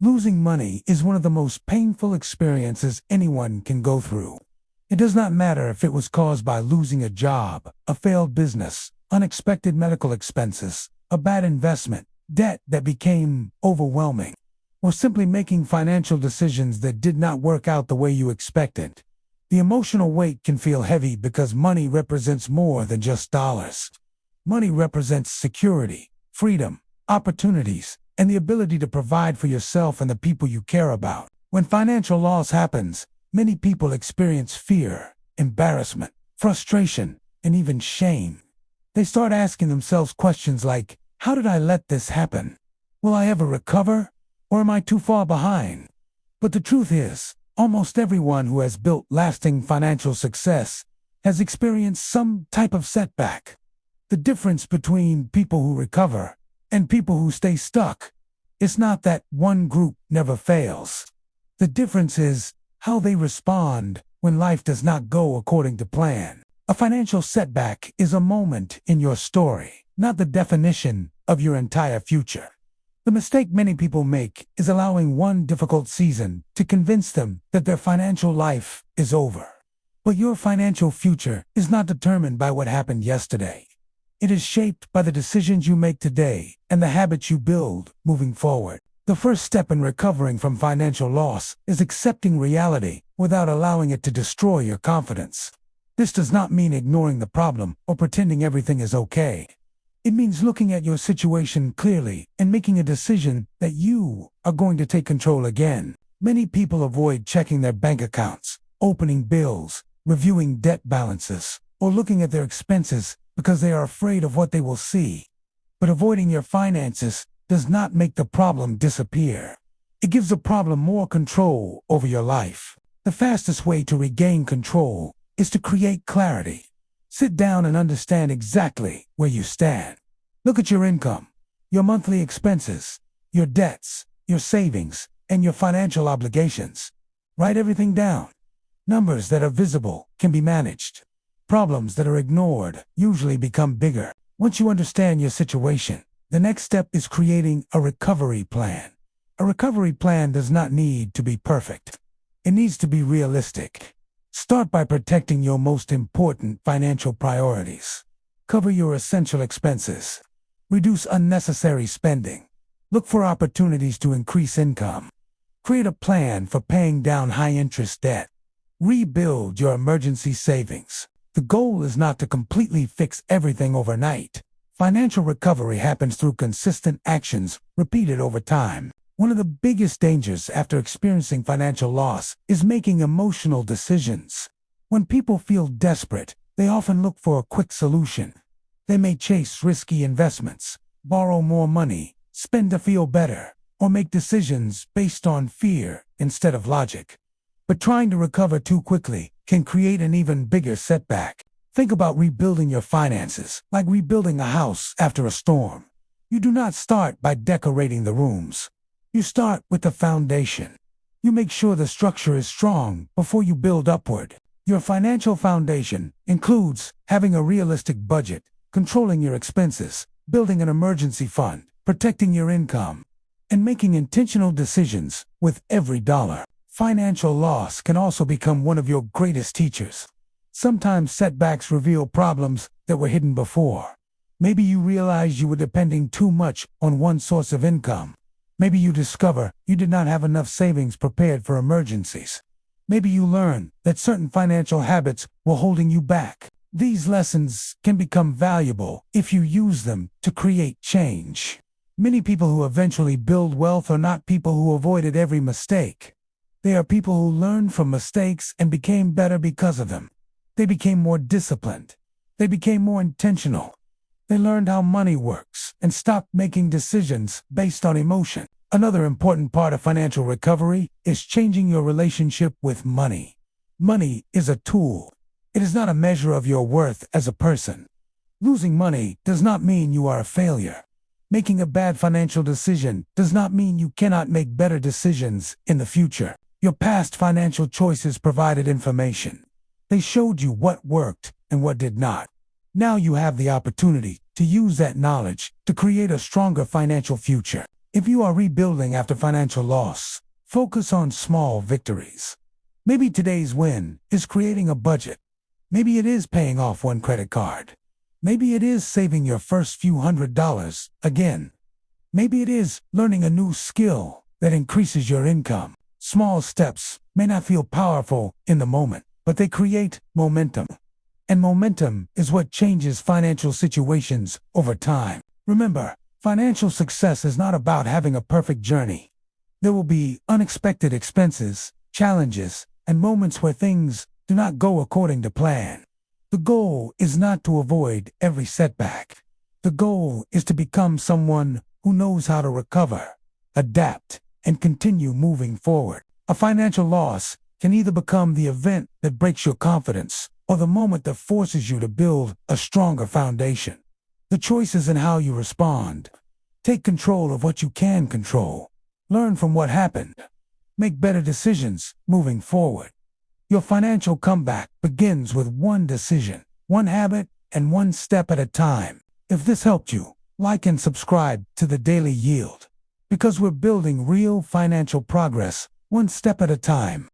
Losing money is one of the most painful experiences anyone can go through. It does not matter if it was caused by losing a job, a failed business, unexpected medical expenses, a bad investment, debt that became overwhelming, or simply making financial decisions that did not work out the way you expected. The emotional weight can feel heavy because money represents more than just dollars. Money represents security, freedom, opportunities, and the ability to provide for yourself and the people you care about. When financial loss happens, many people experience fear, embarrassment, frustration, and even shame. They start asking themselves questions like, how did I let this happen? Will I ever recover? Or am I too far behind? But the truth is, almost everyone who has built lasting financial success has experienced some type of setback. The difference between people who recover and people who stay stuck is not that one group never fails. The difference is how they respond when life does not go according to plan. A financial setback is a moment in your story, not the definition of your entire future. The mistake many people make is allowing one difficult season to convince them that their financial life is over. But your financial future is not determined by what happened yesterday. It is shaped by the decisions you make today and the habits you build moving forward. The first step in recovering from financial loss is accepting reality without allowing it to destroy your confidence. This does not mean ignoring the problem or pretending everything is okay. It means looking at your situation clearly and making a decision that you are going to take control again. Many people avoid checking their bank accounts, opening bills, reviewing debt balances, or looking at their expenses because they are afraid of what they will see. But avoiding your finances does not make the problem disappear. It gives the problem more control over your life. The fastest way to regain control is to create clarity. Sit down and understand exactly where you stand. Look at your income, your monthly expenses, your debts, your savings, and your financial obligations. Write everything down. Numbers that are visible can be managed. Problems that are ignored usually become bigger. Once you understand your situation, the next step is creating a recovery plan. A recovery plan does not need to be perfect. It needs to be realistic. Start by protecting your most important financial priorities. Cover your essential expenses. Reduce unnecessary spending. Look for opportunities to increase income. Create a plan for paying down high-interest debt. Rebuild your emergency savings. The goal is not to completely fix everything overnight. Financial recovery happens through consistent actions repeated over time. One of the biggest dangers after experiencing financial loss is making emotional decisions. When people feel desperate, they often look for a quick solution. They may chase risky investments, borrow more money, spend to feel better, or make decisions based on fear instead of logic. But trying to recover too quickly can create an even bigger setback. Think about rebuilding your finances, like rebuilding a house after a storm. You do not start by decorating the rooms. You start with the foundation. You make sure the structure is strong before you build upward. Your financial foundation includes having a realistic budget, controlling your expenses, building an emergency fund, protecting your income, and making intentional decisions with every dollar. Financial loss can also become one of your greatest teachers. Sometimes setbacks reveal problems that were hidden before. Maybe you realize you were depending too much on one source of income. Maybe you discover you did not have enough savings prepared for emergencies. Maybe you learn that certain financial habits were holding you back. These lessons can become valuable if you use them to create change. Many people who eventually build wealth are not people who avoided every mistake. They are people who learned from mistakes and became better because of them. They became more disciplined. They became more intentional. They learned how money works and stopped making decisions based on emotion. Another important part of financial recovery is changing your relationship with money. Money is a tool. It is not a measure of your worth as a person. Losing money does not mean you are a failure. Making a bad financial decision does not mean you cannot make better decisions in the future. Your past financial choices provided information. They showed you what worked and what did not. Now you have the opportunity to use that knowledge to create a stronger financial future. If you are rebuilding after financial loss, focus on small victories. Maybe today's win is creating a budget. Maybe it is paying off one credit card. Maybe it is saving your first few $100s again. Maybe it is learning a new skill that increases your income. Small steps may not feel powerful in the moment, but they create momentum. And momentum is what changes financial situations over time. Remember, financial success is not about having a perfect journey. There will be unexpected expenses, challenges, and moments where things do not go according to plan. The goal is not to avoid every setback. The goal is to become someone who knows how to recover, adapt, and continue moving forward. A financial loss can either become the event that breaks your confidence or the moment that forces you to build a stronger foundation. The choice is in how you respond. Take control of what you can control. Learn from what happened. Make better decisions moving forward. Your financial comeback begins with one decision, one habit, and one step at a time. If this helped you, like and subscribe to The Daily Yield, because we're building real financial progress one step at a time.